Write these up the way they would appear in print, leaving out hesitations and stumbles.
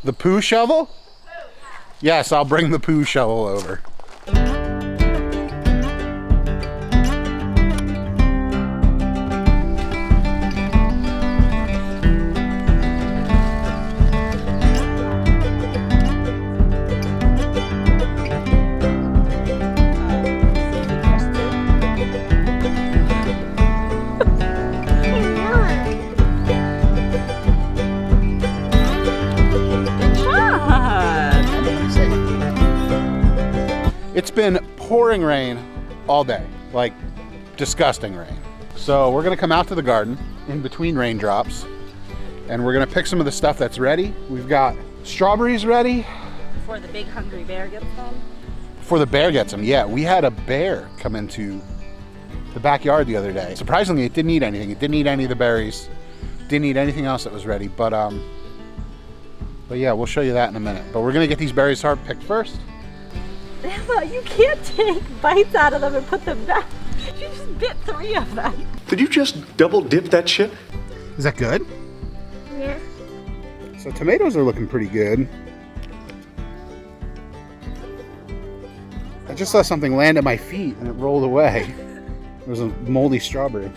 The poo shovel? Yes, I'll bring the poo shovel over. It's been pouring rain all day, like disgusting rain. So we're gonna come out to the garden in between raindrops and we're gonna pick some of the stuff that's ready. We've got strawberries ready. Before the big hungry bear gets them? Before the bear gets them, yeah. We had a bear come into the backyard the other day. Surprisingly, it didn't eat anything. It didn't eat any of the berries. Didn't eat anything else that was ready, but yeah, we'll show you that in a minute. But we're gonna get these berries picked first. Emma, you can't take bites out of them and put them back. You just bit 3 of them. Did you just double dip that shit? Is that good? Yeah. So tomatoes are looking pretty good. I just saw something land at my feet and it rolled away. It was a moldy strawberry.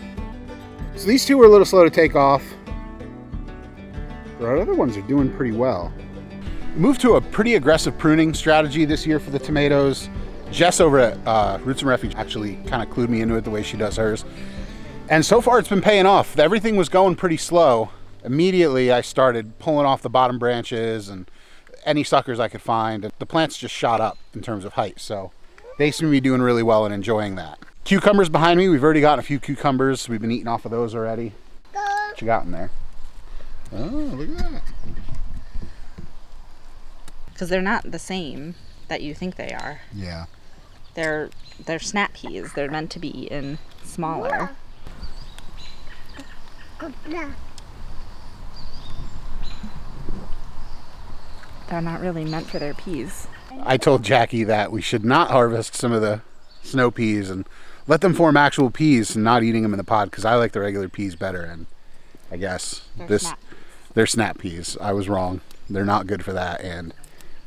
So these two were a little slow to take off. But our other ones are doing pretty well. We moved to a pretty aggressive pruning strategy this year for the tomatoes. Jess over at Roots and Refuge actually kind of clued me into it the way she does hers. And so far it's been paying off. Everything was going pretty slow. Immediately I started pulling off the bottom branches and any suckers I could find. And the plants just shot up in terms of height. So they seem to be doing really well and enjoying that. Cucumbers behind me. We've already gotten a few cucumbers. We've been eating off of those already. What you got in there? Oh, look at that. Because they're not the same that you think they are. Yeah. They're snap peas. They're meant to be eaten smaller. They're not really meant for their peas. I told Jackie that we should not harvest some of the snow peas and let them form actual peas and not eating them in the pod because I like the regular peas better. And I guess they're snap peas. I was wrong. They're not good for that. And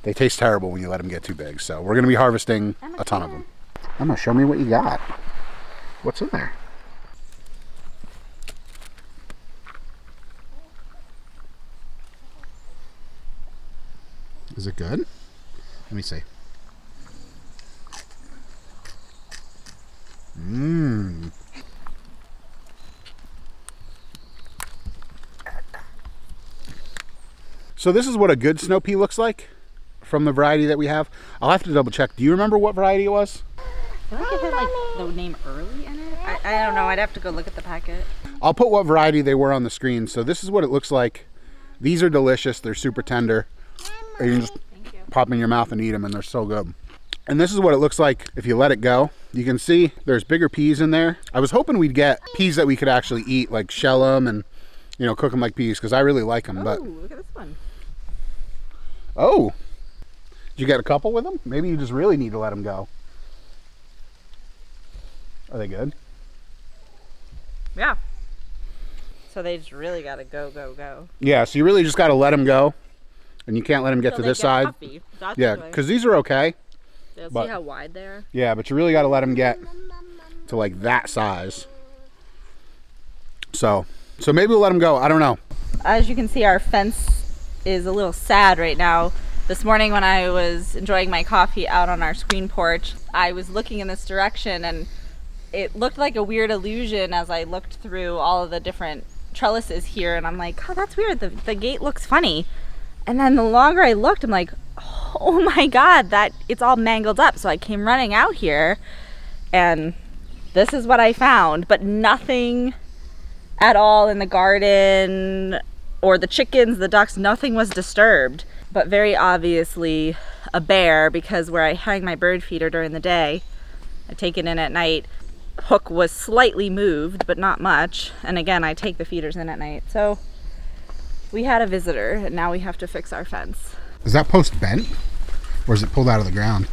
they taste terrible when you let them get too big. So we're going to be harvesting a ton of them. Emma, show me what you got. What's in there? Is it good? Let me see. Mmm. So this is what a good snow pea looks like from the variety that we have. I'll have to double check. Do you remember what variety it was? I feel like it had like the name early in it. I don't know. I'd have to go look at the packet. I'll put what variety they were on the screen. So this is what it looks like. These are delicious. They're super tender. You can just pop them in your mouth and eat them and they're so good. And this is what it looks like if you let it go. You can see there's bigger peas in there. I was hoping we'd get peas that we could actually eat, like shell them and, you know, cook them like peas because I really like them. But look at this one. Oh, did you get a couple with them? Maybe you just really need to let them go. Are they good? Yeah. So they just really got to go. Yeah, so you really just got to let them go. And you can't let them get to this side. Yeah, because these are okay. See how wide they are? Yeah, but you really got to let them get to like that size. So maybe we'll let them go. I don't know. As you can see, our fence is a little sad right now. This morning when I was enjoying my coffee out on our screen porch, I was looking in this direction and it looked like a weird illusion as I looked through all of the different trellises here, and I'm like, oh, that's weird. The gate looks funny. And then the longer I looked, I'm like, oh my God, that it's all mangled up. So I came running out here and this is what I found, but nothing at all in the garden or the chickens, the ducks, nothing was disturbed. But very obviously a bear, because where I hang my bird feeder during the day, I take it in at night, hook was slightly moved, but not much. And again, I take the feeders in at night. So we had a visitor and now we have to fix our fence. Is that post bent or is it pulled out of the ground?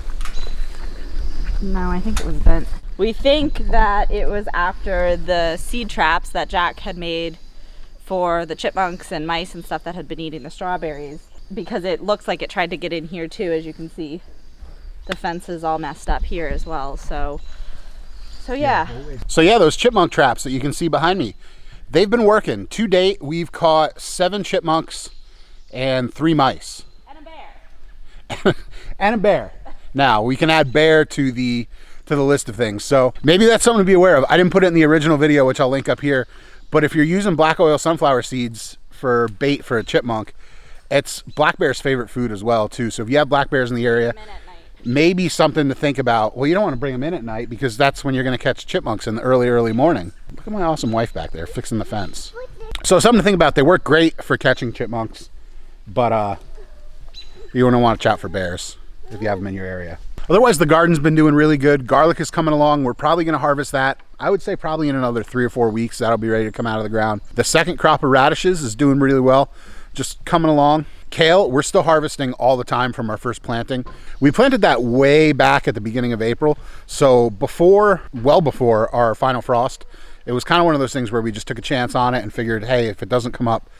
No, I think it was bent. We think that it was after the seed traps that Jack had made for the chipmunks and mice and stuff that had been eating the strawberries. because it looks like it tried to get in here too. As you can see, the fence is all messed up here as well. So yeah. So yeah, those chipmunk traps that you can see behind me, they've been working. To date, we've caught 7 chipmunks and 3 mice. And a bear. And a bear. Now, we can add bear to the list of things. So maybe that's something to be aware of. I didn't put it in the original video, which I'll link up here. But if you're using black oil sunflower seeds for bait for a chipmunk, it's black bear's favorite food as well too. So if you have black bears in the area, maybe something to think about. Well, you don't want to bring them in at night because that's when you're going to catch chipmunks in the early morning. Look at my awesome wife back there fixing the fence. So something to think about. They work great for catching chipmunks, but you want to watch out for bears if you have them in your area. Otherwise, the garden's been doing really good. Garlic is coming along. We're probably going to harvest that. I would say probably in another 3 or 4 weeks, that'll be ready to come out of the ground. The second crop of radishes is doing really well, just coming along. Kale, we're still harvesting all the time from our first planting. We planted that way back at the beginning of April. So well before our final frost, it was kind of one of those things where we just took a chance on it and figured, hey, if it doesn't come up,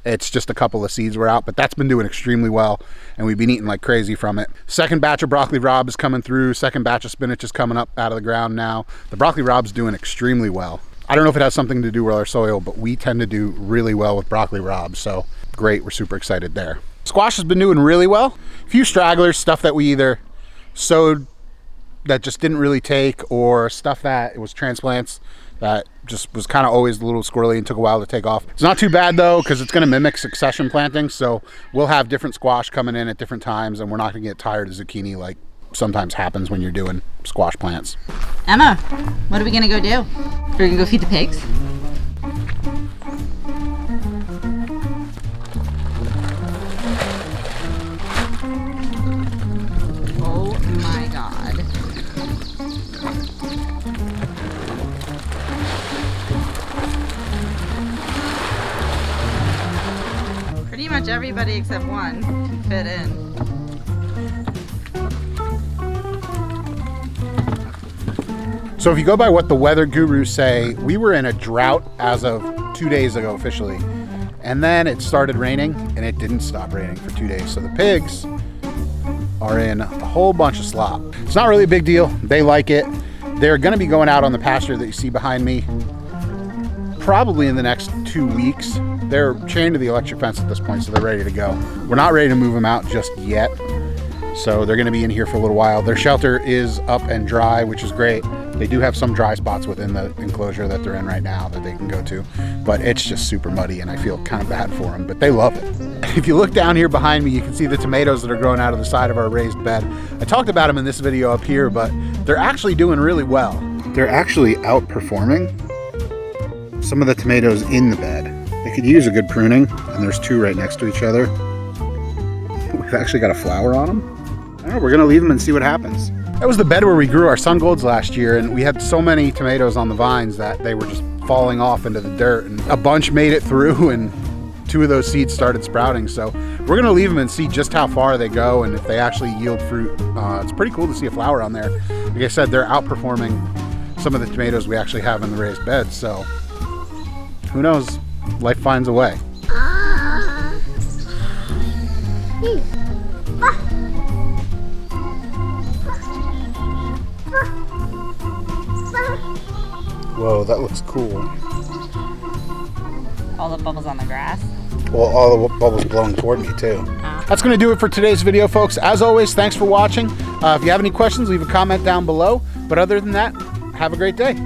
it's just a couple of seeds were out, but that's been doing extremely well, and we've been eating like crazy from it. Second batch of broccoli rabe is coming through. Second batch of spinach is coming up out of the ground now. The broccoli rabe's doing extremely well. I don't know if it has something to do with our soil, but we tend to do really well with broccoli rabe, so great. We're super excited there. Squash has been doing really well. A few stragglers, stuff that we either sowed that just didn't really take, or stuff that it was transplants that just was kind of always a little squirrely and took a while to take off. It's not too bad though, because it's going to mimic succession planting, so we'll have different squash coming in at different times, and we're not going to get tired of zucchini like sometimes happens when you're doing squash plants. Emma, what are we gonna go do? We're gonna go feed the pigs? Oh my God. Pretty much everybody except one can fit in. So if you go by what the weather gurus say, we were in a drought as of 2 days ago officially. And then it started raining, and it didn't stop raining for 2 days. So the pigs are in a whole bunch of slop. It's not really a big deal. They like it. They're going to be going out on the pasture that you see behind me probably in the next 2 weeks. They're chained to the electric fence at this point, so they're ready to go. We're not ready to move them out just yet. So they're going to be in here for a little while. Their shelter is up and dry, which is great. They do have some dry spots within the enclosure that they're in right now that they can go to, but it's just super muddy, and I feel kind of bad for them, but they love it. If you look down here behind me, you can see the tomatoes that are growing out of the side of our raised bed. I talked about them in this video up here, but they're actually doing really well. They're actually outperforming some of the tomatoes in the bed. They could use a good pruning, and there's 2 right next to each other. We've actually got a flower on them. I don't know, we're gonna leave them and see what happens. That was the bed where we grew our sun golds last year, and we had so many tomatoes on the vines that they were just falling off into the dirt, and a bunch made it through, and 2 of those seeds started sprouting. So we're gonna leave them and see just how far they go and if they actually yield fruit. It's pretty cool to see a flower on there. Like I said, they're outperforming some of the tomatoes we actually have in the raised beds, so who knows, life finds a way. Whoa, that looks cool. All the bubbles on the grass. Well, all the bubbles blowing toward me too. That's going to do it for today's video, folks. As always, thanks for watching. If you have any questions, leave a comment down below. But other than that, have a great day.